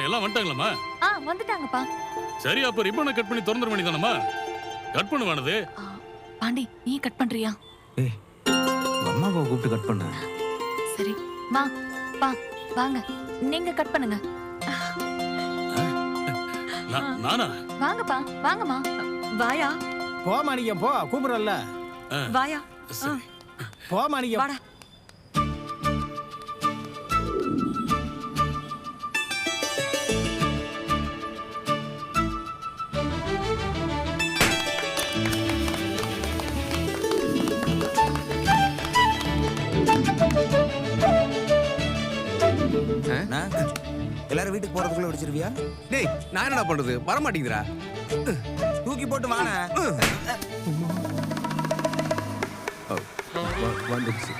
எல்லாம் வந்துட்டாங்களாம்மா? வந்துட்டாங்கப்பா. சரி, அப்ப ரிப்பனை கட் பண்ணி திறந்துட வேண்டியதானம்மா? கட் பண்ணுவானது. பாண்டி, நீ கட் பண்றியா? ஏய், அம்மாவை கூப்பிட்டு கட் பண்ண. சரி, மா பா வாங்க, நீங்க கட் பண்ணுங்க. நானா? வாங்கப்பா, வாங்கம்மா. வாயா. போ மாணிக்கம், போ, கூப்பிடுறல்ல. வாயா. போ மாணிக்கம். வாடா. எல்லாரும் வீட்டுக்கு போறதுக்குள்ள விடிச்சிருவியா? டேய், நான் என்னடா பண்றது? வர மாட்டேங்குதுடா. தூக்கி போட்டு வாங்க. வந்துருச்சு.